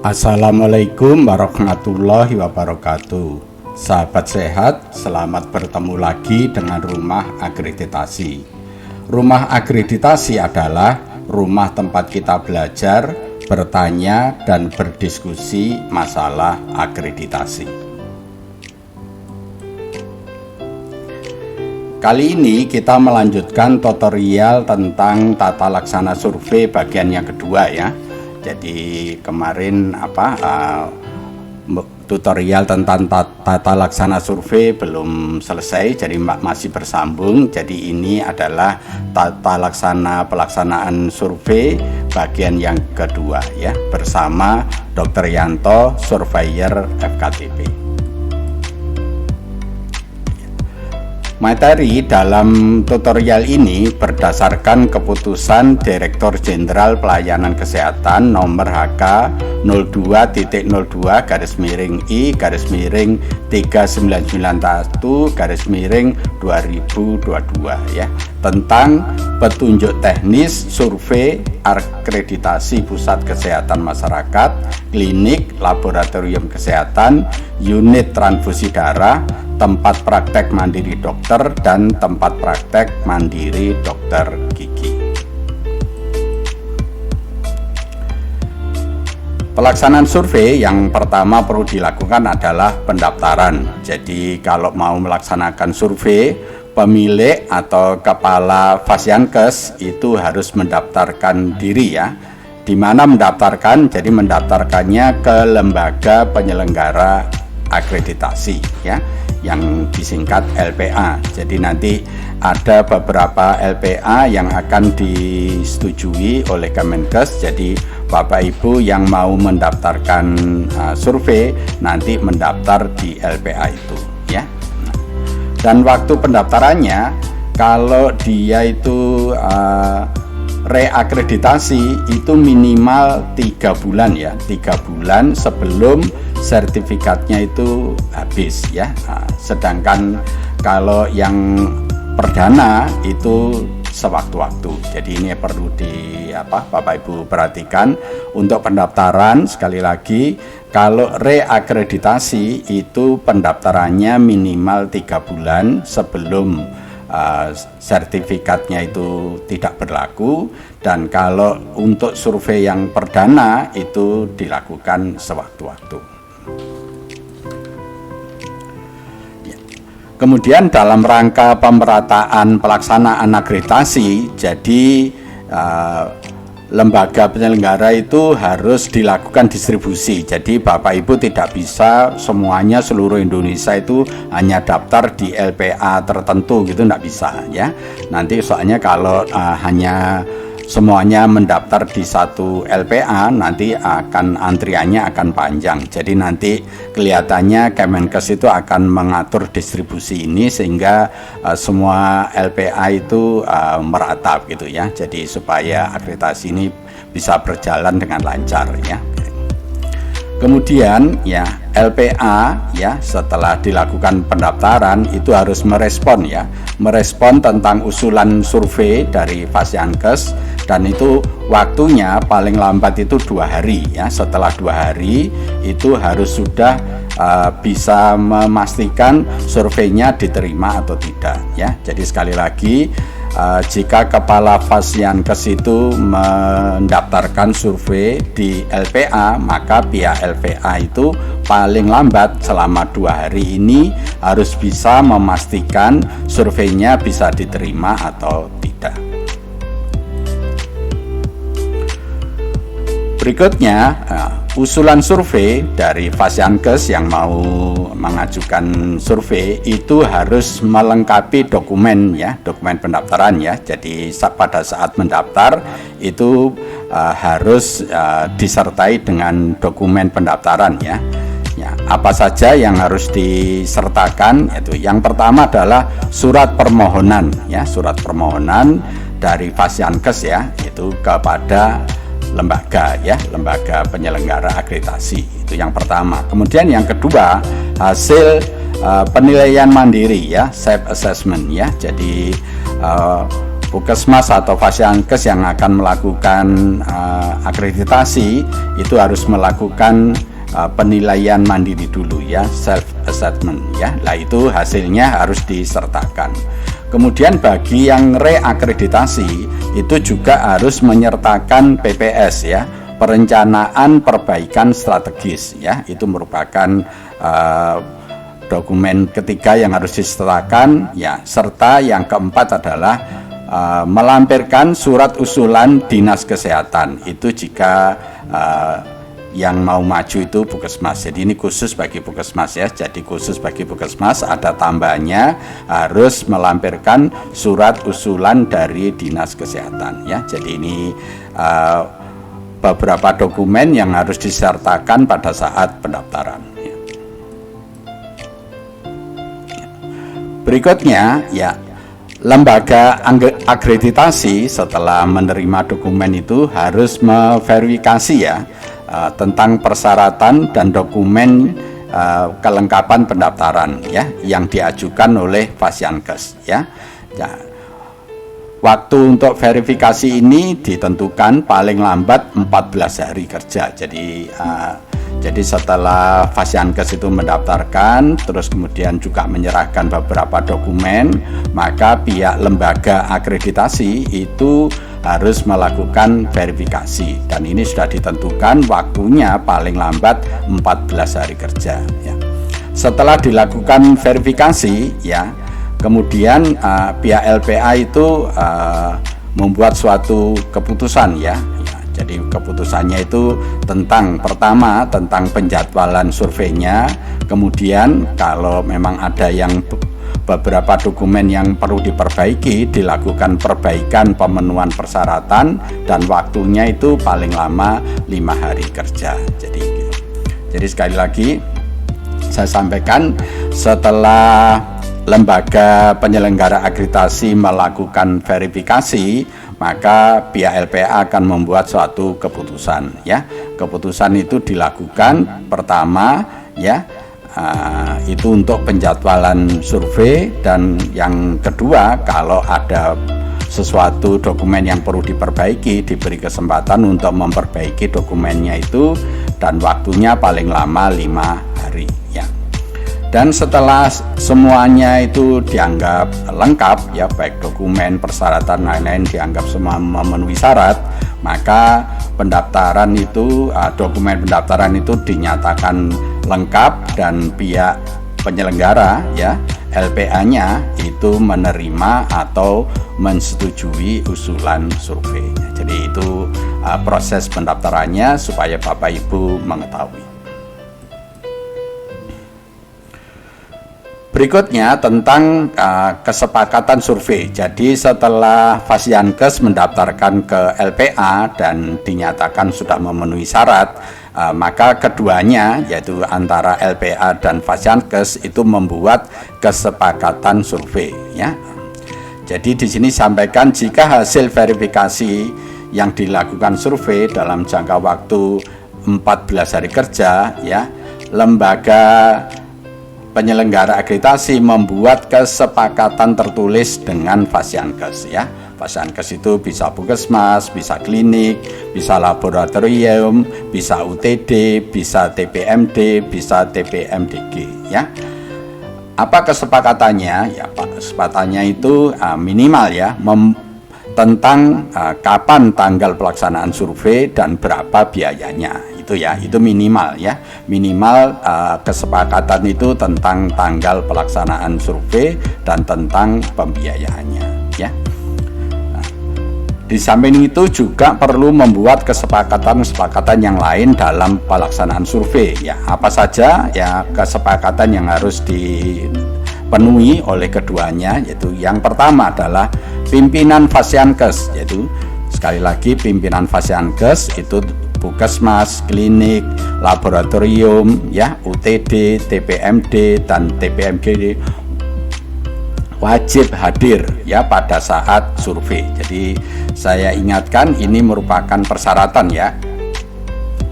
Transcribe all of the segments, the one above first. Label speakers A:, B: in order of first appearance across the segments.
A: Assalamualaikum warahmatullahi wabarakatuh. Sahabat sehat, selamat bertemu lagi dengan Rumah Akreditasi. Rumah Akreditasi adalah rumah tempat kita belajar, bertanya, dan berdiskusi masalah akreditasi. Kali ini kita melanjutkan tutorial tentang tata laksana survei bagian yang kedua ya. Jadi kemarin tutorial tentang tata laksana survei belum selesai, jadi masih bersambung. Jadi ini adalah tata laksana pelaksanaan survei bagian yang kedua ya, bersama Dr. Yanto, Surveyor FKTP. Materi dalam tutorial ini berdasarkan keputusan Direktur Jenderal Pelayanan Kesehatan nomor HK 02.02/I/3991/2022 ya, tentang petunjuk teknis survei akreditasi pusat kesehatan masyarakat, klinik, laboratorium kesehatan, unit transfusi darah, tempat praktek mandiri dokter, dan tempat praktek mandiri dokter gigi. Pelaksanaan survei yang pertama perlu dilakukan adalah pendaftaran. Jadi kalau mau melaksanakan survei, pemilik atau kepala Fasiankes itu harus mendaftarkan diri ya. Di mana mendaftarkan? Jadi mendaftarkannya ke lembaga penyelenggara akreditasi ya, yang disingkat LPA. Jadi nanti ada beberapa LPA yang akan disetujui oleh Kemenkes. Jadi Bapak Ibu yang mau mendaftarkan survei nanti mendaftar di LPA itu ya. Dan waktu pendaftarannya, kalau dia itu reakreditasi itu minimal 3 bulan ya, 3 bulan sebelum sertifikatnya itu habis ya. Sedangkan kalau yang perdana itu sewaktu-waktu. Jadi ini perlu Bapak Ibu perhatikan untuk pendaftaran. Sekali lagi, kalau reakreditasi itu pendaftarannya minimal 3 bulan sebelum sertifikatnya itu tidak berlaku, dan kalau untuk survei yang perdana itu dilakukan sewaktu-waktu. Kemudian dalam rangka pemerataan pelaksanaan akreditasi, jadi lembaga penyelenggara itu harus dilakukan distribusi. Jadi Bapak Ibu tidak bisa semuanya seluruh Indonesia itu hanya daftar di LPA tertentu gitu, tidak bisa ya. Nanti soalnya kalau hanya semuanya mendaftar di satu LPA, nanti antriannya akan panjang. Jadi nanti kelihatannya Kemenkes itu akan mengatur distribusi ini sehingga semua LPA itu meratap gitu ya. Jadi supaya akreditasi ini bisa berjalan dengan lancar ya. Kemudian ya, LPA ya setelah dilakukan pendaftaran itu harus merespon tentang usulan survei dari Fasiankes, dan itu waktunya paling lambat itu 2 hari ya. Setelah 2 hari itu harus sudah bisa memastikan surveinya diterima atau tidak ya. Jadi sekali lagi, jika kepala Fasiankes itu mendaftarkan survei di LPA, maka pihak LPA itu paling lambat selama 2 hari ini harus bisa memastikan surveinya bisa diterima atau tidak. Berikutnya, usulan survei dari Fasiankes yang mau mengajukan survei itu harus melengkapi dokumen ya, dokumen pendaftaran ya. Jadi pada saat mendaftar itu harus disertai dengan dokumen pendaftaran ya. Ya, apa saja yang harus disertakan? Itu yang pertama adalah surat permohonan ya, surat permohonan dari Fasiankes ya, itu kepada lembaga ya, lembaga penyelenggara akreditasi. Itu yang pertama. Kemudian yang kedua, hasil penilaian mandiri ya, self assessment ya. Jadi Puskesmas atau Fasiankes yang akan melakukan akreditasi itu harus melakukan penilaian mandiri dulu ya, self assessment ya. Lah itu hasilnya harus disertakan. Kemudian bagi yang reakreditasi itu juga harus menyertakan PPS ya, perencanaan perbaikan strategis ya. Itu merupakan dokumen ketiga yang harus disertakan ya. Serta yang keempat adalah melampirkan surat usulan Dinas Kesehatan. Itu jika yang mau maju itu puskesmas. Jadi ini khusus bagi puskesmas ya. Jadi khusus bagi puskesmas ada tambahannya harus melampirkan surat usulan dari Dinas Kesehatan ya. Jadi ini beberapa dokumen yang harus disertakan pada saat pendaftaran. Ya. Berikutnya ya, lembaga akreditasi setelah menerima dokumen itu harus memverifikasi ya tentang persyaratan dan dokumen kelengkapan pendaftaran ya yang diajukan oleh Fasiankes ya. Waktu untuk verifikasi ini ditentukan paling lambat 14 hari kerja. Jadi setelah Fasiankes itu mendaftarkan, terus kemudian juga menyerahkan beberapa dokumen, maka pihak lembaga akreditasi itu harus melakukan verifikasi, dan ini sudah ditentukan waktunya paling lambat 14 hari kerja ya. Setelah dilakukan verifikasi ya, kemudian pihak LPA itu membuat suatu keputusan ya. Jadi keputusannya itu tentang pertama tentang penjadwalan surveinya, kemudian kalau memang ada yang beberapa dokumen yang perlu diperbaiki, dilakukan perbaikan pemenuhan persyaratan dan waktunya itu paling lama 5 hari kerja. Jadi sekali lagi saya sampaikan, setelah lembaga penyelenggara akreditasi melakukan verifikasi, maka pihak LPA akan membuat suatu keputusan ya. Keputusan itu dilakukan pertama ya, itu untuk penjadwalan survei, dan yang kedua kalau ada sesuatu dokumen yang perlu diperbaiki diberi kesempatan untuk memperbaiki dokumennya itu, dan waktunya paling lama 5 hari ya. Dan setelah semuanya itu dianggap lengkap ya, baik dokumen, persyaratan, lain-lain dianggap semua memenuhi syarat, maka pendaftaran itu dokumen pendaftaran itu dinyatakan lengkap dan pihak penyelenggara ya, LPA-nya itu menerima atau menyetujui usulan survei. Jadi itu proses pendaftarannya supaya Bapak Ibu mengetahui. Berikutnya tentang kesepakatan survei. Jadi setelah Fasiankes mendaftarkan ke LPA dan dinyatakan sudah memenuhi syarat, maka keduanya yaitu antara LPA dan Fasiankes itu membuat kesepakatan survei ya. Jadi di sini sampaikan jika hasil verifikasi yang dilakukan survei dalam jangka waktu 14 hari kerja ya, lembaga penyelenggara akreditasi membuat kesepakatan tertulis dengan Fasiankes ya. Fasiankes itu bisa puskesmas, bisa klinik, bisa laboratorium, bisa UTD, bisa TPMD, bisa TPMDG ya. Apa kesepakatannya? Ya, kesepakatannya itu minimal ya, tentang kapan tanggal pelaksanaan survei dan berapa biayanya. Itu ya, itu minimal ya, minimal kesepakatan itu tentang tanggal pelaksanaan survei dan tentang pembiayaannya ya. Nah, di samping itu juga perlu membuat kesepakatan yang lain dalam pelaksanaan survei ya. Apa saja ya kesepakatan yang harus dipenuhi oleh keduanya, yaitu yang pertama adalah pimpinan Fasiankes, yaitu sekali lagi pimpinan Fasiankes itu puskesmas, klinik, laboratorium, ya, UTD, TPMD, dan TPMG wajib hadir ya pada saat survei. Jadi saya ingatkan ini merupakan persyaratan ya.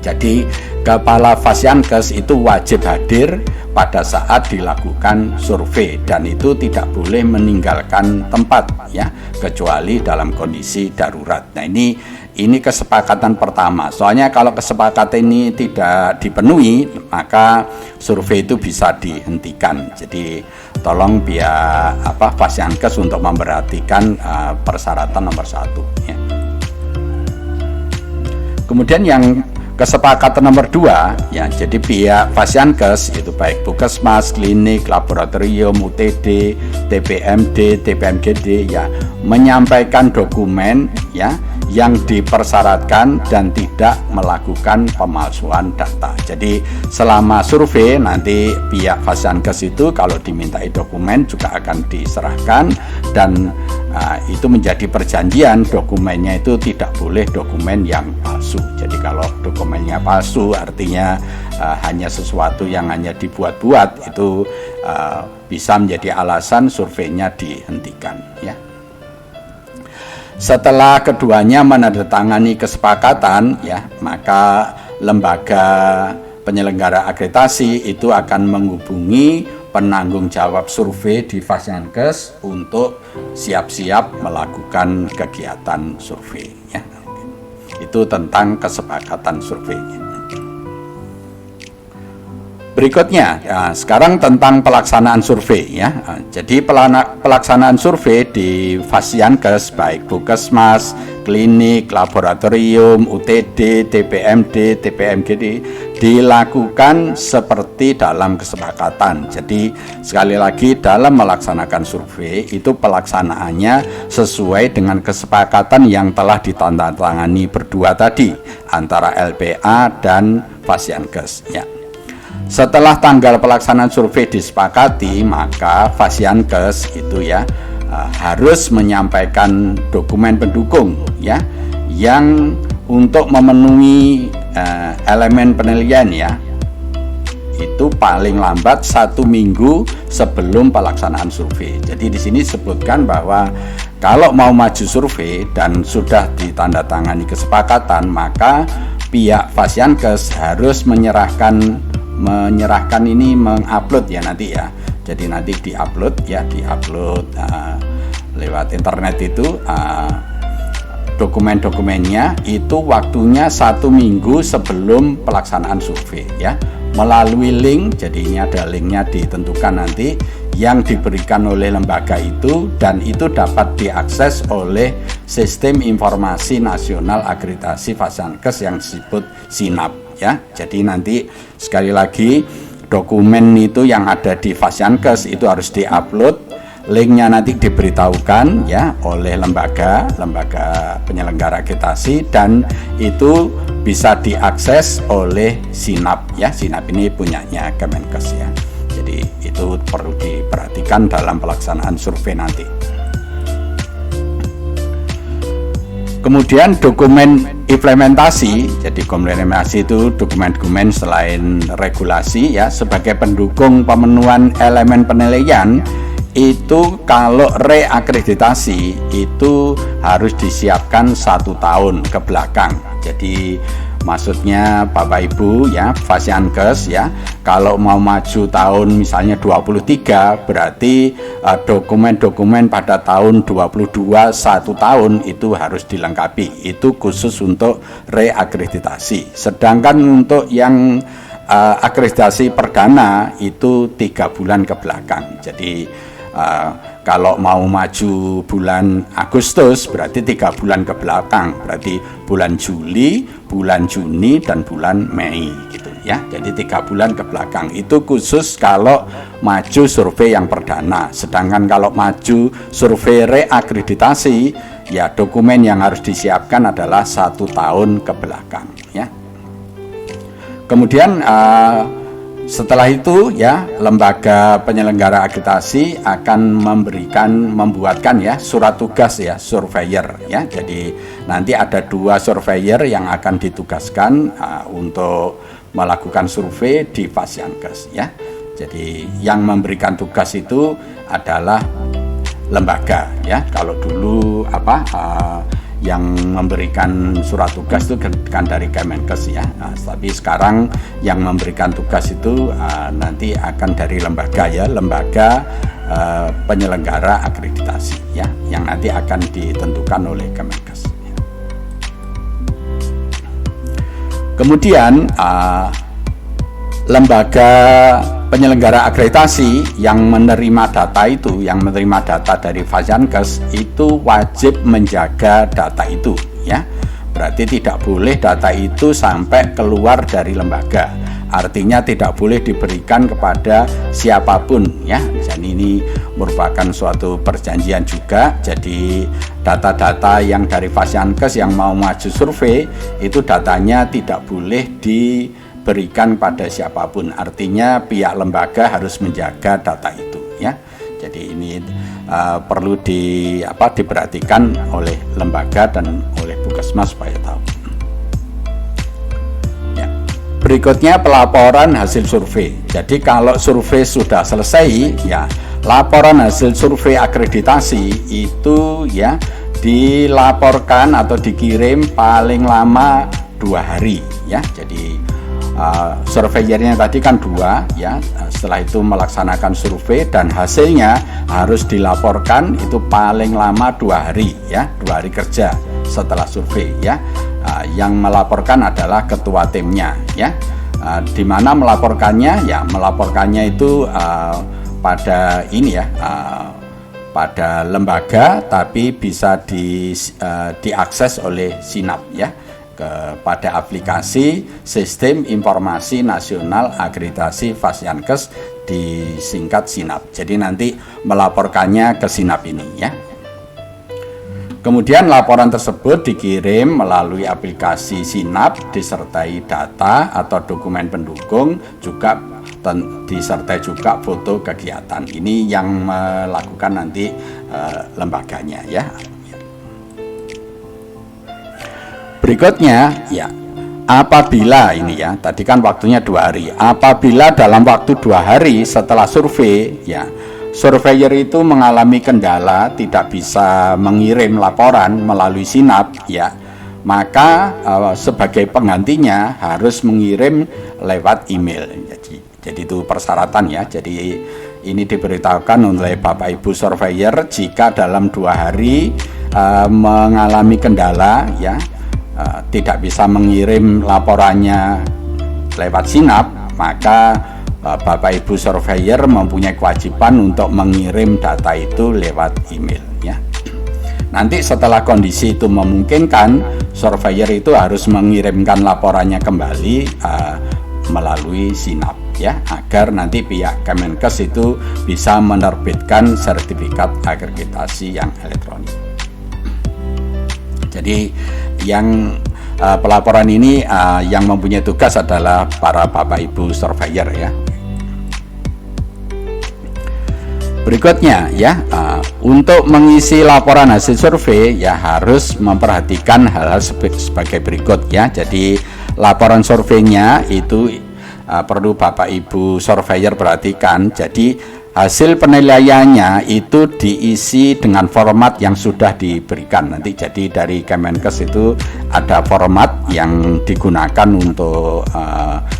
A: Jadi kepala Fasiankes itu wajib hadir pada saat dilakukan survei, dan itu tidak boleh meninggalkan tempat ya, kecuali dalam kondisi darurat. Nah, ini kesepakatan pertama. Soalnya kalau kesepakatan ini tidak dipenuhi, maka survei itu bisa dihentikan. Jadi tolong pihak Fasiankes untuk memperhatikan persyaratan nomor 1 ya. Kemudian yang kesepakatan nomor 2 ya, jadi pihak Fasiankes itu baik puskesmas, klinik, laboratorium, UTD, TPMD, TPMGD ya, menyampaikan dokumen ya yang dipersyaratkan dan tidak melakukan pemalsuan data. Jadi selama survei nanti pihak Fasiankes itu kalau dimintai dokumen juga akan diserahkan, dan itu menjadi perjanjian, dokumennya itu tidak boleh dokumen yang palsu. Jadi kalau dokumennya palsu artinya hanya sesuatu yang hanya dibuat-buat, itu bisa menjadi alasan surveinya dihentikan ya. Setelah keduanya menandatangani kesepakatan ya, maka lembaga penyelenggara akreditasi itu akan menghubungi penanggung jawab survei di Fasiankes untuk siap-siap melakukan kegiatan survei ya. Itu tentang kesepakatan surveinya. Berikutnya, sekarang tentang pelaksanaan survei ya. Jadi pelaksanaan survei di Fasiankes baik puskesmas, klinik, laboratorium, UTD, TPMD, TPMGD dilakukan seperti dalam kesepakatan. Jadi sekali lagi, dalam melaksanakan survei itu pelaksanaannya sesuai dengan kesepakatan yang telah ditandatangani berdua tadi antara LPA dan Fasiankes ya. Setelah tanggal pelaksanaan survei disepakati, maka Fasiankes itu ya harus menyampaikan dokumen pendukung ya, yang untuk memenuhi elemen penilaian ya, itu paling lambat 1 minggu sebelum pelaksanaan survei. Jadi di sini disebutkan bahwa kalau mau maju survei dan sudah ditandatangani kesepakatan, maka pihak Fasiankes harus menyerahkan ini, mengupload ya nanti ya. Jadi nanti diupload ya, lewat internet itu dokumen-dokumennya itu waktunya 1 minggu sebelum pelaksanaan survei ya, melalui link. Jadi ini ada linknya ditentukan nanti yang diberikan oleh lembaga itu, dan itu dapat diakses oleh Sistem Informasi Nasional Akreditasi Fasiankes yang disebut SINAP ya. Jadi nanti sekali lagi dokumen itu yang ada di Fasiankes itu harus diupload, linknya nanti diberitahukan ya oleh lembaga penyelenggara akreditasi, dan itu bisa diakses oleh SINAP ya. SINAP ini punyanya Kemenkes ya. Jadi itu perlu diperhatikan dalam pelaksanaan survei nanti. Kemudian dokumen implementasi. Jadi implementasi itu dokumen-dokumen selain regulasi ya, sebagai pendukung pemenuhan elemen penilaian. Itu kalau reakreditasi itu harus disiapkan 1 tahun ke belakang. Jadi maksudnya Bapak Ibu ya, Fasiankes ya, kalau mau maju tahun misalnya 23, berarti dokumen-dokumen pada tahun 22 1 tahun itu harus dilengkapi. Itu khusus untuk reakreditasi. Sedangkan untuk yang akreditasi perdana itu 3 bulan ke belakang. Jadi kalau mau maju bulan Agustus berarti 3 bulan ke belakang, berarti bulan Juli, bulan Juni, dan bulan Mei gitu ya. Jadi 3 bulan ke belakang itu khusus kalau maju survei yang perdana. Sedangkan kalau maju survei reakreditasi ya, dokumen yang harus disiapkan adalah 1 tahun ke belakang ya. Kemudian setelah itu ya, lembaga penyelenggara akreditasi akan membuatkan ya surat tugas ya, surveyor ya. Jadi nanti ada 2 surveyor yang akan ditugaskan untuk melakukan survei di Fasiankes ya. Jadi yang memberikan tugas itu adalah lembaga ya. Kalau dulu yang memberikan surat tugas itu kan dari Kemenkes ya. Nah, tapi sekarang yang memberikan tugas itu nanti akan dari lembaga ya, lembaga penyelenggara akreditasi ya, yang nanti akan ditentukan oleh Kemenkes. Ya. Kemudian lembaga penyelenggara akreditasi yang menerima data itu, yang menerima data dari Fasiankes itu wajib menjaga data itu ya. Berarti tidak boleh data itu sampai keluar dari lembaga. Artinya tidak boleh diberikan kepada siapapun ya. Jadi ini merupakan suatu perjanjian juga. Jadi data-data yang dari Fasiankes yang mau maju survei itu datanya tidak boleh diberikan pada siapapun. Artinya pihak lembaga harus menjaga data itu ya. Jadi ini perlu diperhatikan oleh lembaga dan oleh Puskesmas supaya tahu. Ya. Berikutnya pelaporan hasil survei. Jadi kalau survei sudah selesai ya, laporan hasil survei akreditasi itu ya dilaporkan atau dikirim paling lama 2 hari ya. Jadi surveyernya tadi kan 2 ya, setelah itu melaksanakan survei dan hasilnya harus dilaporkan itu paling lama 2 hari ya, 2 hari kerja setelah survei ya. Yang melaporkan adalah ketua timnya ya. Di mana melaporkannya ya, melaporkannya itu pada ini ya, pada lembaga tapi bisa diakses oleh Sinap ya, kepada aplikasi Sistem Informasi Nasional Akreditasi Fasiankes disingkat Sinap. Jadi nanti melaporkannya ke Sinap ini ya. Kemudian laporan tersebut dikirim melalui aplikasi Sinap disertai data atau dokumen pendukung, juga disertai juga foto kegiatan. Ini yang melakukan nanti lembaganya ya. Berikutnya ya, apabila ini ya, tadi kan waktunya 2 hari. Apabila dalam waktu 2 hari setelah survei ya, surveyor itu mengalami kendala tidak bisa mengirim laporan melalui Sinap ya, maka sebagai penggantinya harus mengirim lewat email. Jadi itu persyaratan ya. Jadi ini diberitahukan oleh Bapak Ibu surveyor jika dalam 2 hari mengalami kendala ya, tidak bisa mengirim laporannya lewat Sinap, maka Bapak Ibu surveyor mempunyai kewajiban untuk mengirim data itu lewat email ya. Nanti setelah kondisi itu memungkinkan, surveyor itu harus mengirimkan laporannya kembali melalui Sinap ya, agar nanti pihak Kemenkes itu bisa menerbitkan sertifikat akreditasi yang elektronik. Jadi yang pelaporan ini yang mempunyai tugas adalah para Bapak Ibu surveyor ya. Berikutnya ya, untuk mengisi laporan hasil survei ya harus memperhatikan hal-hal sebagai berikut ya. Jadi laporan surveinya itu perlu Bapak Ibu surveyor perhatikan. Jadi hasil penilaiannya itu diisi dengan format yang sudah diberikan nanti. Jadi dari Kemenkes itu ada format yang digunakan untuk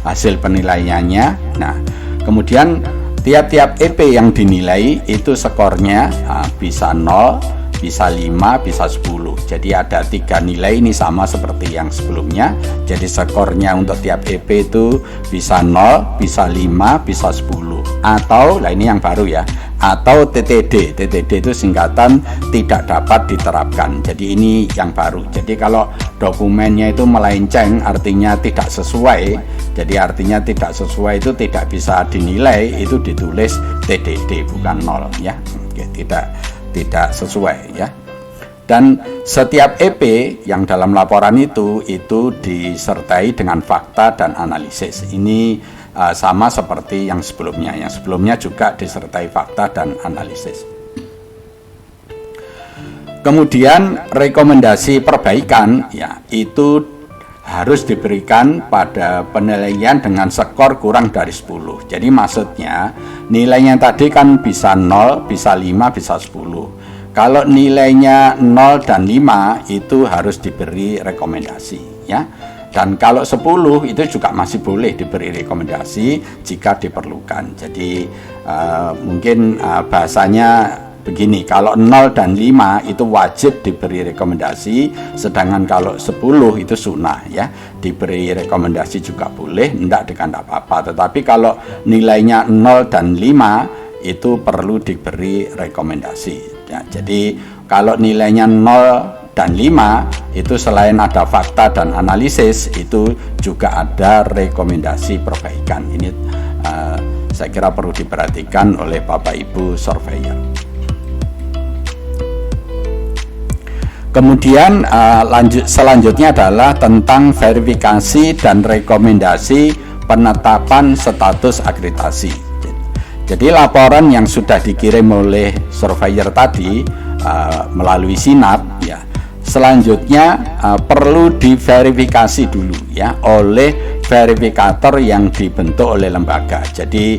A: hasil penilaiannya. Nah, kemudian tiap-tiap EP yang dinilai itu skornya bisa 0, bisa 5, bisa 10. Jadi ada 3 nilai, ini sama seperti yang sebelumnya. Jadi skornya untuk tiap EP itu bisa 0, bisa 5, bisa 10. Atau, nah ini yang baru ya, atau TTD. TTD itu singkatan tidak dapat diterapkan. Jadi ini yang baru. Jadi kalau dokumennya itu melenceng artinya tidak sesuai. Jadi artinya tidak sesuai itu tidak bisa dinilai, itu ditulis TDD bukan 0 ya. Oke, tidak sesuai ya. Dan setiap EP yang dalam laporan itu disertai dengan fakta dan analisis. Ini sama seperti yang sebelumnya. Yang sebelumnya juga disertai fakta dan analisis. Kemudian rekomendasi perbaikan ya itu harus diberikan pada penilaian dengan skor kurang dari 10. Jadi maksudnya nilainya tadi kan bisa 0, bisa 5, bisa 10. Kalau nilainya 0 dan 5 itu harus diberi rekomendasi ya. Dan kalau 10 itu juga masih boleh diberi rekomendasi jika diperlukan. Jadi mungkin bahasanya begini, kalau 0 dan 5 itu wajib diberi rekomendasi, sedangkan kalau 10 itu sunnah ya. Diberi rekomendasi juga boleh, enggak dengan apa-apa. Tetapi kalau nilainya 0 dan 5 itu perlu diberi rekomendasi ya. Jadi kalau nilainya 0 dan 5 itu selain ada fakta dan analisis, itu juga ada rekomendasi perbaikan. Ini saya kira perlu diperhatikan oleh Bapak Ibu surveyor. Kemudian selanjutnya adalah tentang verifikasi dan rekomendasi penetapan status akreditasi. Jadi laporan yang sudah dikirim oleh surveyor tadi melalui SINAP ya, selanjutnya perlu diverifikasi dulu ya oleh verifikator yang dibentuk oleh lembaga. Jadi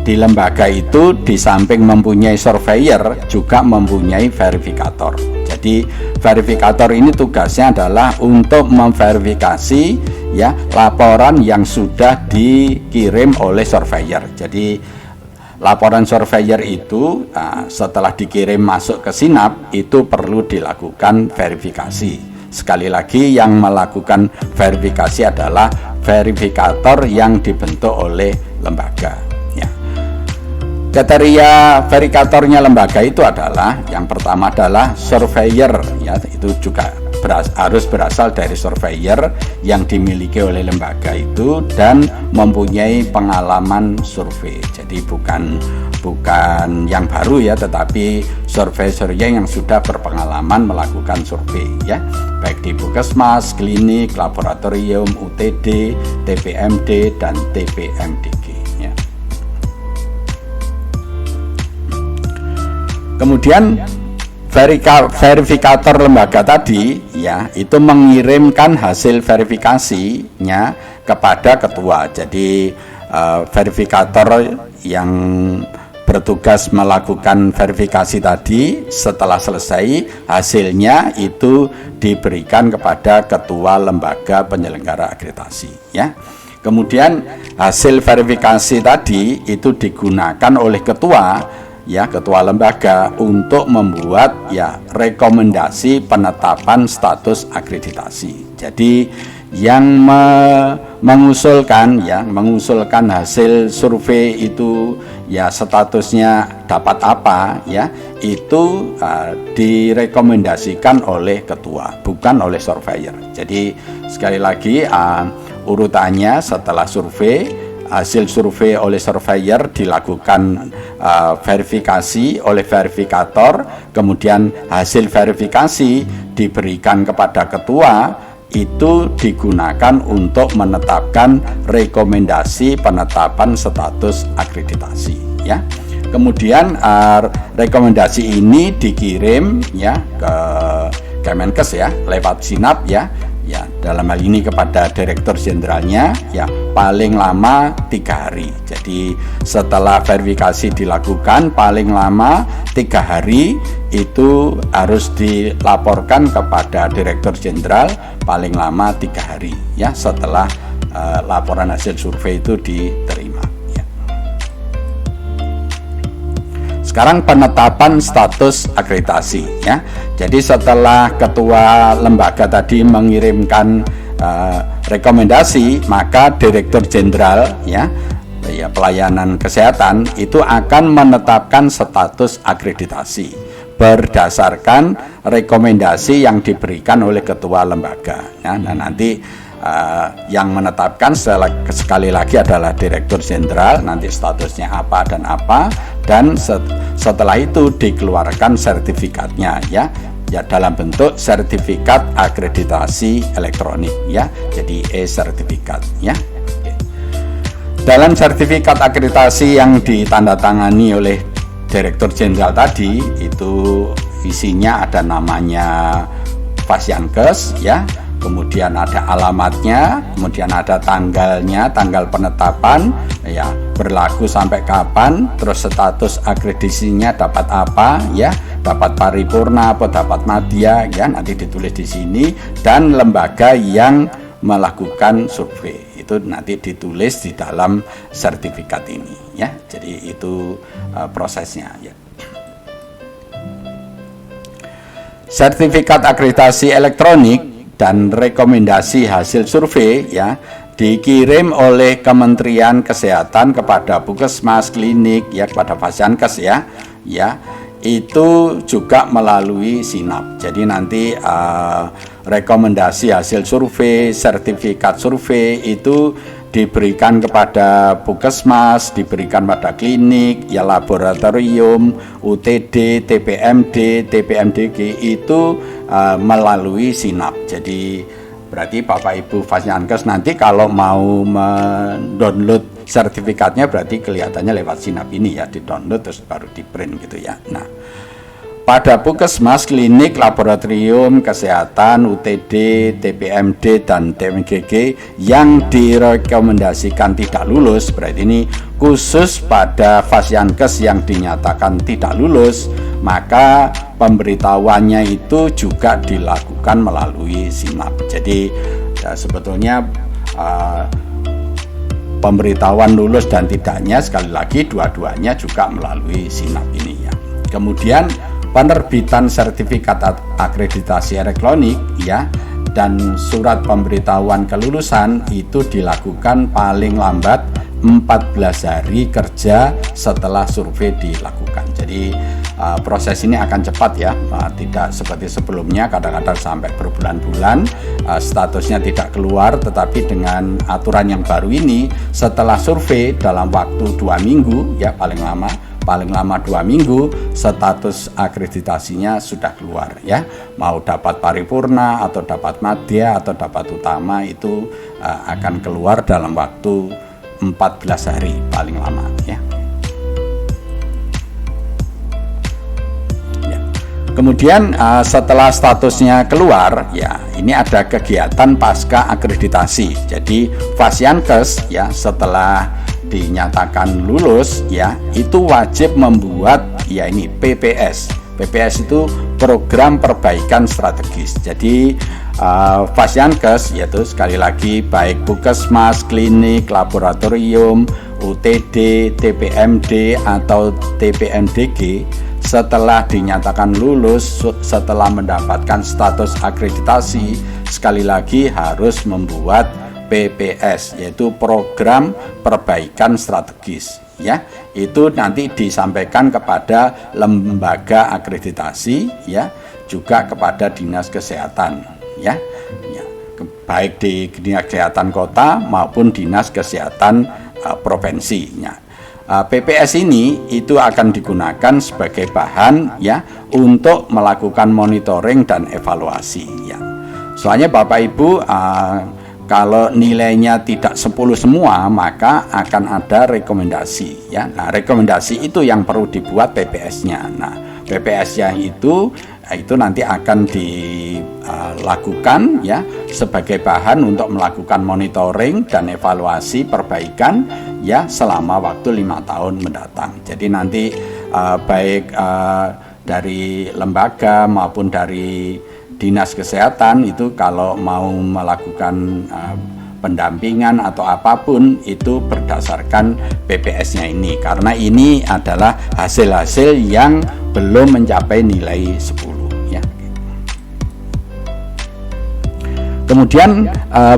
A: di lembaga itu di samping mempunyai surveyor juga mempunyai verifikator. Jadi verifikator ini tugasnya adalah untuk memverifikasi ya laporan yang sudah dikirim oleh surveyor. Jadi laporan surveyor itu setelah dikirim masuk ke SINAP itu perlu dilakukan verifikasi. Sekali lagi, yang melakukan verifikasi adalah verifikator yang dibentuk oleh lembaga ya. Kriteria verifikatornya lembaga itu adalah, yang pertama adalah surveyor ya, itu juga harus berasal dari surveyor yang dimiliki oleh lembaga itu dan mempunyai pengalaman survei. Jadi bukan yang baru ya, tetapi surveyor yang sudah berpengalaman melakukan survei ya, baik di puskesmas, klinik, laboratorium, UTD, TPMD dan TPMDG ya. Kemudian verifikator lembaga tadi ya itu mengirimkan hasil verifikasinya kepada ketua. Jadi verifikator yang bertugas melakukan verifikasi tadi setelah selesai hasilnya itu diberikan kepada ketua lembaga penyelenggara akreditasi ya. Kemudian hasil verifikasi tadi itu digunakan oleh ketua lembaga untuk membuat ya rekomendasi penetapan status akreditasi. Jadi yang mengusulkan hasil survei itu ya statusnya dapat apa ya, itu direkomendasikan oleh ketua, bukan oleh surveyor. Jadi sekali lagi urutannya setelah survei, hasil survei oleh surveyor dilakukan verifikasi oleh verifikator, kemudian hasil verifikasi diberikan kepada ketua, itu digunakan untuk menetapkan rekomendasi penetapan status akreditasi ya. Kemudian rekomendasi ini dikirim ya ke Kemenkes ya lewat SINAP ya, dalam hal ini kepada Direktur Jenderalnya ya, paling lama 3 hari. Jadi setelah verifikasi dilakukan paling lama 3 hari itu harus dilaporkan kepada Direktur Jenderal paling lama 3 hari ya setelah laporan hasil survei itu diterima ya. Sekarang penetapan status akreditasi ya. Jadi setelah ketua lembaga tadi mengirimkan rekomendasi, maka Direktur Jenderal ya pelayanan kesehatan itu akan menetapkan status akreditasi berdasarkan rekomendasi yang diberikan oleh ketua lembaga ya. Nah nanti yang menetapkan sekali lagi adalah Direktur Jenderal, nanti statusnya apa, dan setelah itu dikeluarkan sertifikatnya ya dalam bentuk sertifikat akreditasi elektronik ya, jadi e-sertifikat ya. Dalam sertifikat akreditasi yang ditandatangani oleh Direktur Jenderal tadi itu isinya ada namanya Fasiankes ya, kemudian ada alamatnya, kemudian ada tanggalnya, tanggal penetapan, ya berlaku sampai kapan, terus status akreditasinya dapat apa, ya dapat paripurna atau dapat madya, ya nanti ditulis di sini, dan lembaga yang melakukan survei itu nanti ditulis di dalam sertifikat ini, ya. Jadi itu prosesnya, ya. Sertifikat akreditasi elektronik dan rekomendasi hasil survei, ya, dikirim oleh Kementerian Kesehatan kepada puskesmas, klinik, ya, kepada Fasiankes, ya, itu juga melalui SINAP. Jadi nanti rekomendasi hasil survei, sertifikat survei itu diberikan kepada puskesmas, diberikan pada klinik, ya laboratorium, UTD, TPMD, TPMDG itu melalui SINAP. Jadi berarti Bapak Ibu Fasiankes nanti kalau mau mendownload sertifikatnya berarti kelihatannya lewat SINAP ini, ya, di-download terus baru di-print gitu, ya. Nah, pada puskesmas, klinik, laboratorium kesehatan, UTD, TPMD, dan TMGG yang direkomendasikan tidak lulus, berarti ini khusus pada Fasiankes yang dinyatakan tidak lulus, maka pemberitahuannya itu juga dilakukan melalui SINAP. Jadi ya, sebetulnya pemberitahuan lulus dan tidaknya sekali lagi dua-duanya juga melalui SINAP ini, ya. Kemudian penerbitan sertifikat akreditasi elektronik, ya, dan surat pemberitahuan kelulusan itu dilakukan paling lambat 14 hari kerja setelah survei dilakukan. Jadi proses ini akan cepat, ya, tidak seperti sebelumnya kadang-kadang sampai berbulan-bulan statusnya tidak keluar, tetapi dengan aturan yang baru ini setelah survei dalam waktu 2 minggu, ya, paling lama 2 minggu status akreditasinya sudah keluar, ya. Mau dapat paripurna atau dapat madya atau dapat utama itu akan keluar dalam waktu 14 hari paling lama, ya. Kemudian setelah statusnya keluar, ya, ini ada kegiatan pasca akreditasi. Jadi Fasiankes, ya, setelah dinyatakan lulus, ya, itu wajib membuat, ya, ini PPS. PPS itu program perbaikan strategis. Jadi Fasiankes, yaitu sekali lagi baik puskesmas, klinik, laboratorium, UTD, TPMD atau TPMDG setelah dinyatakan lulus, setelah mendapatkan status akreditasi, sekali lagi harus membuat PPS, yaitu program perbaikan strategis, ya. Itu nanti disampaikan kepada lembaga akreditasi, ya, juga kepada dinas kesehatan, ya, baik di dinas kesehatan kota maupun dinas kesehatan provinsinya. PPS ini itu akan digunakan sebagai bahan, ya, untuk melakukan monitoring dan evaluasi, ya. Soalnya Bapak Ibu, kalau nilainya tidak 10 semua, maka akan ada rekomendasi, ya. Nah, rekomendasi itu yang perlu dibuat PPS-nya. Nah, PPS-nya itu nanti akan dilakukan, ya, sebagai bahan untuk melakukan monitoring dan evaluasi perbaikan, ya, selama waktu 5 tahun mendatang. Jadi nanti baik dari lembaga maupun dari dinas kesehatan itu kalau mau melakukan pendampingan atau apapun itu berdasarkan PPS-nya ini, karena ini adalah hasil-hasil yang belum mencapai nilai 10, ya. Kemudian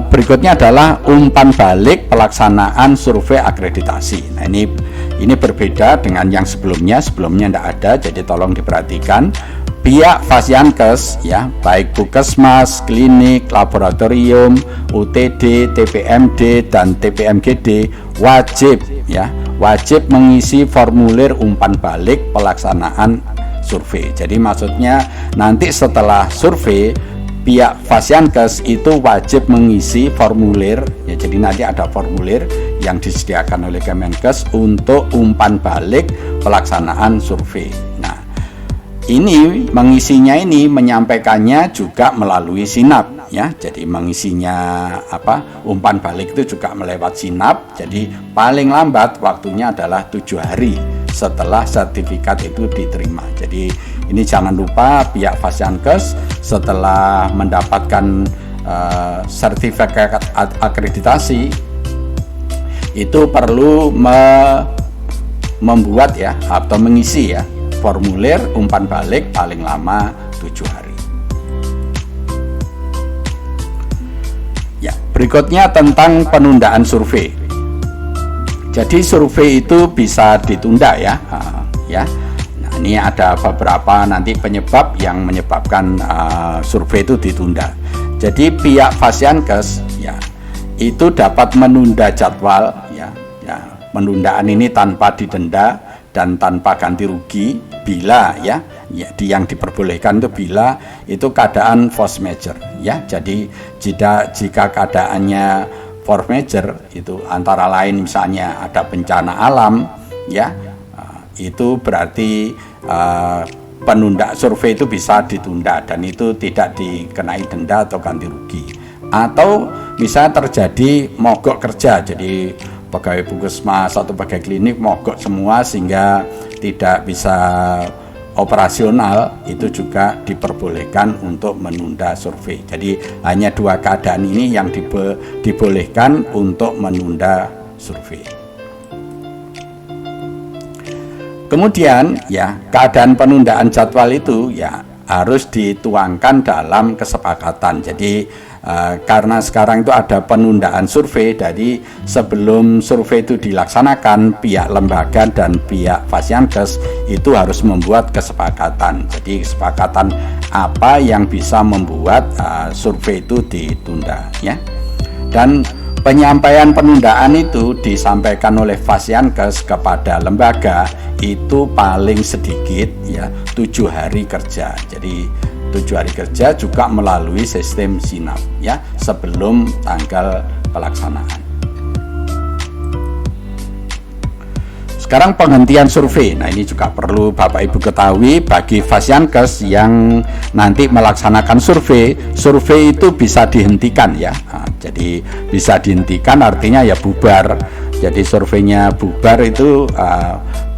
A: berikutnya adalah umpan balik pelaksanaan survei akreditasi. Nah, ini berbeda dengan yang sebelumnya tidak ada, jadi tolong diperhatikan. Pihak Fasiankes, ya, baik puskesmas, klinik, laboratorium, UTD, TPMD dan TPMGD wajib mengisi formulir umpan balik pelaksanaan survei. Jadi maksudnya nanti setelah survei pihak Fasiankes itu wajib mengisi formulir, ya, jadi nanti ada formulir yang disediakan oleh Kemenkes untuk umpan balik pelaksanaan survei. Nah, ini mengisinya ini menyampaikannya juga melalui SINAP. ya. Jadi mengisinya umpan balik itu juga melewat sinap. Jadi paling lambat waktunya adalah 7 hari setelah sertifikat itu diterima. Jadi ini jangan lupa pihak Fasiankes setelah mendapatkan sertifikat akreditasi itu perlu membuat ya atau mengisi ya formulir umpan balik paling lama 7 hari. Ya, berikutnya tentang penundaan survei. Jadi survei itu bisa ditunda ya. Nah, ini ada beberapa nanti penyebab yang menyebabkan survei itu ditunda. Jadi pihak Fasiankes ya itu dapat menunda jadwal ya. Penundaan ini tanpa didenda dan tanpa ganti rugi bila yang diperbolehkan itu bila itu keadaan force majeure ya. Jadi jika keadaannya force majeure itu antara lain misalnya ada bencana alam ya, itu berarti penunda survei itu bisa ditunda dan itu tidak dikenai denda atau ganti rugi. Atau misalnya terjadi mogok kerja, jadi pegawai puskesmas atau pegawai klinik mogok semua sehingga tidak bisa operasional, itu juga diperbolehkan untuk menunda survei. Jadi hanya 2 keadaan ini yang dibolehkan untuk menunda survei. Kemudian ya keadaan penundaan jadwal itu ya harus dituangkan dalam kesepakatan. Jadi karena sekarang itu ada penundaan survei, jadi sebelum survei itu dilaksanakan pihak lembaga dan pihak Fasiankes itu harus membuat kesepakatan. Jadi kesepakatan apa yang bisa membuat survei itu ditunda ya. Dan penyampaian penundaan itu disampaikan oleh Fasiankes kepada lembaga itu paling sedikit ya 7 hari kerja. Jadi 7 hari kerja juga melalui sistem sinap ya sebelum tanggal pelaksanaan. Sekarang penghentian survei. Nah, ini juga perlu Bapak Ibu ketahui bagi Fasiankes yang nanti melaksanakan survei itu bisa dihentikan ya. Nah, jadi bisa dihentikan artinya ya bubar. Jadi surveinya bubar itu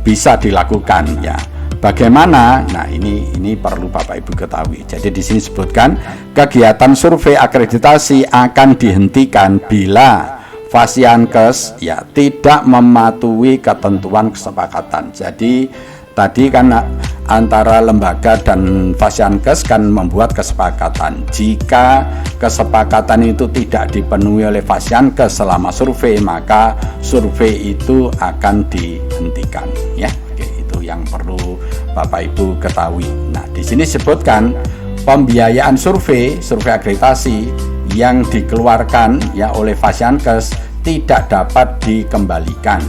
A: bisa dilakukan ya. Bagaimana? Nah, ini perlu Bapak Ibu ketahui. Jadi di sini sebutkan kegiatan survei akreditasi akan dihentikan bila Fasiankes ya tidak mematuhi ketentuan kesepakatan. Jadi tadi kan antara lembaga dan Fasiankes kan membuat kesepakatan. Jika kesepakatan itu tidak dipenuhi oleh Fasiankes selama survei, maka survei itu akan dihentikan ya. Yang perlu Bapak Ibu ketahui. Nah, di sini sebutkan pembiayaan survei akreditasi yang dikeluarkan ya oleh Fasiankes tidak dapat dikembalikan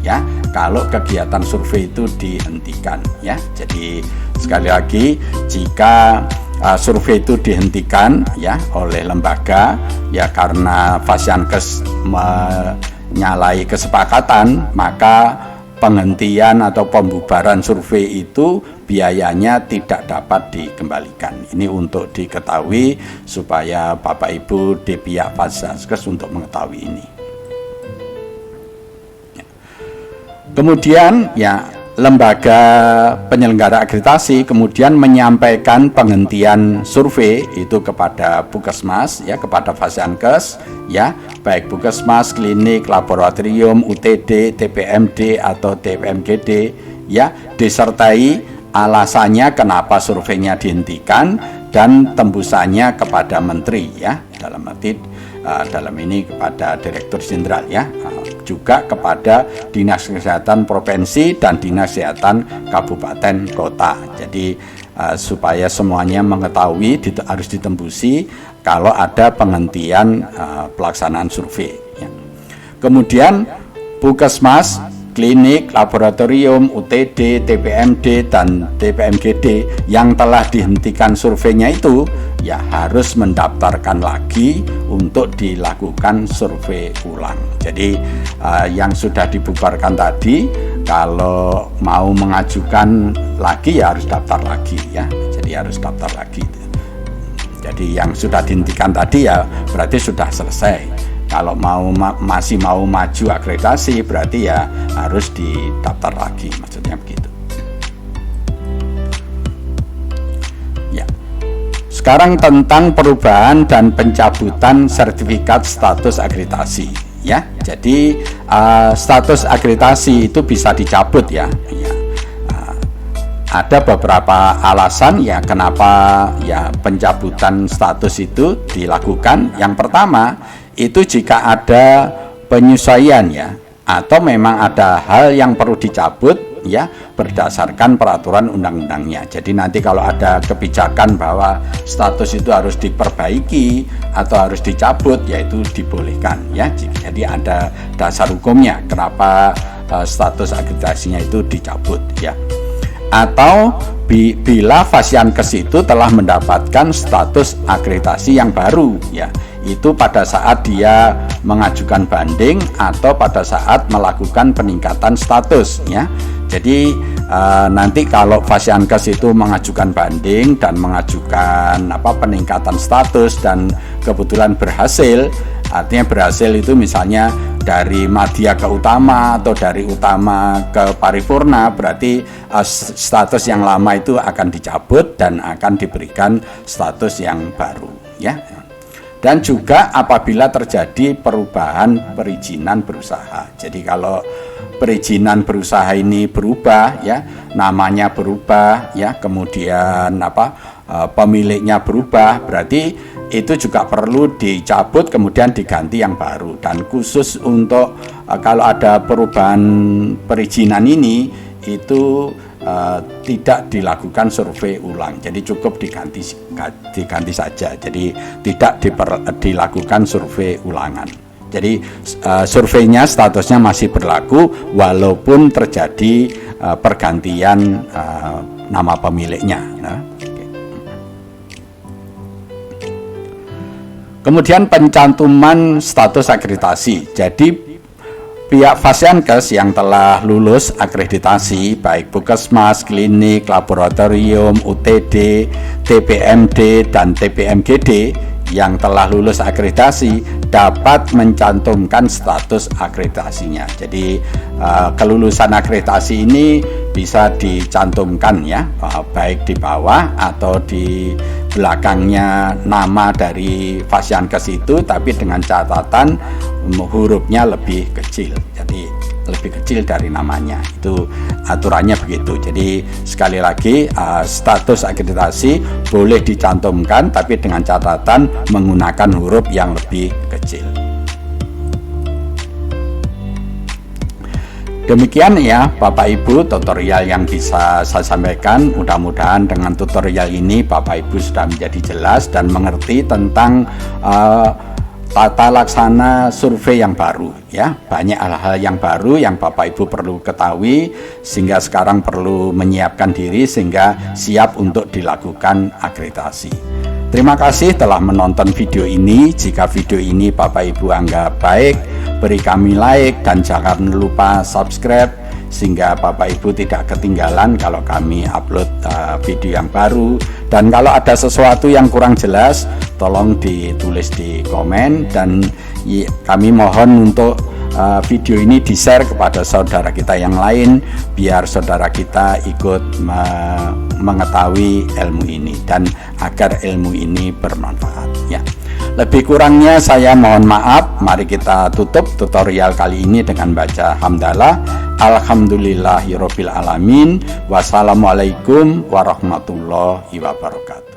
A: ya kalau kegiatan survei itu dihentikan ya. Jadi sekali lagi jika survei itu dihentikan ya oleh lembaga ya karena Fasiankes menyalahi kesepakatan, maka penghentian atau pembubaran survei itu biayanya tidak dapat dikembalikan. Ini untuk diketahui supaya Bapak Ibu di pihak Fasiankes untuk mengetahui ini. Kemudian ya lembaga penyelenggara akreditasi kemudian menyampaikan penghentian survei itu kepada Puskesmas ya, kepada Fasiankes ya, baik Puskesmas, klinik, laboratorium, UTD, TPMD atau TPMGD ya, disertai alasannya kenapa surveinya dihentikan dan tembusannya kepada menteri ya, dalam ini kepada Direktur Jenderal ya, juga kepada Dinas Kesehatan Provinsi dan Dinas Kesehatan Kabupaten Kota. Jadi supaya semuanya mengetahui harus ditembusi kalau ada penghentian pelaksanaan survei ya. Kemudian Puskesmas, klinik, laboratorium, UTD, TPMD dan TPMGD yang telah dihentikan surveinya itu ya harus mendaftarkan lagi untuk dilakukan survei ulang. Jadi yang sudah dibubarkan tadi kalau mau mengajukan lagi ya harus daftar lagi ya. Jadi harus daftar lagi. Jadi yang sudah dihentikan tadi ya berarti sudah selesai. Kalau masih mau maju akreditasi berarti ya harus didaftar lagi, maksudnya begitu. Ya. Sekarang tentang perubahan dan pencabutan sertifikat status akreditasi. Ya, jadi status akreditasi itu bisa dicabut ya. Ada beberapa alasan ya kenapa ya pencabutan status itu dilakukan. Yang pertama itu jika ada penyesuaian ya, atau memang ada hal yang perlu dicabut ya berdasarkan peraturan undang-undangnya. Jadi nanti kalau ada kebijakan bahwa status itu harus diperbaiki atau harus dicabut, yaitu dibolehkan ya. Jadi ada dasar hukumnya kenapa status akreditasinya itu dicabut ya. Atau bila Fasiankes itu telah mendapatkan status akreditasi yang baru ya, itu pada saat dia mengajukan banding atau pada saat melakukan peningkatan status ya. Jadi nanti kalau Fasiankes itu mengajukan banding dan mengajukan peningkatan status dan kebetulan berhasil, artinya berhasil itu misalnya dari madya ke utama atau dari utama ke paripurna, berarti status yang lama itu akan dicabut dan akan diberikan status yang baru ya. Dan juga apabila terjadi perubahan perizinan berusaha. Jadi kalau perizinan berusaha ini berubah ya, namanya berubah ya, kemudian pemiliknya berubah, berarti itu juga perlu dicabut kemudian diganti yang baru. Dan khusus untuk kalau ada perubahan perizinan ini itu tidak dilakukan survei ulang, jadi cukup diganti saja, jadi tidak dilakukan survei ulangan. Jadi surveinya statusnya masih berlaku walaupun terjadi pergantian nama pemiliknya. Kemudian pencantuman status akreditasi. Jadi pihak Fasiankes yang telah lulus akreditasi baik puskesmas, klinik, laboratorium, UTD, TPMD dan TPMGD yang telah lulus akreditasi dapat mencantumkan status akreditasinya. Jadi kelulusan akreditasi ini bisa dicantumkan ya, baik di bawah atau di belakangnya nama dari Fasiankes itu, tapi dengan catatan hurufnya lebih kecil, jadi lebih kecil dari namanya. Itu aturannya begitu. Jadi sekali lagi status akreditasi boleh dicantumkan tapi dengan catatan menggunakan huruf yang lebih kecil. Demikian ya Bapak Ibu tutorial yang bisa saya sampaikan. Mudah-mudahan dengan tutorial ini Bapak Ibu sudah menjadi jelas dan mengerti tentang tata laksana survei yang baru ya. Banyak hal-hal yang baru yang Bapak Ibu perlu ketahui sehingga sekarang perlu menyiapkan diri sehingga siap untuk dilakukan akreditasi. Terima kasih telah menonton video ini. Jika video ini Bapak Ibu anggap baik, beri kami like dan jangan lupa subscribe sehingga Bapak Ibu tidak ketinggalan kalau kami upload video yang baru. Dan kalau ada sesuatu yang kurang jelas, tolong ditulis di komen dan kami mohon untuk video ini di-share kepada saudara kita yang lain biar saudara kita ikut mengetahui ilmu ini dan agar ilmu ini bermanfaat ya. Lebih kurangnya saya mohon maaf. Mari kita tutup tutorial kali ini dengan baca hamdalah. Alhamdulillahirabbil alamin. Wassalamualaikum warahmatullahi wabarakatuh.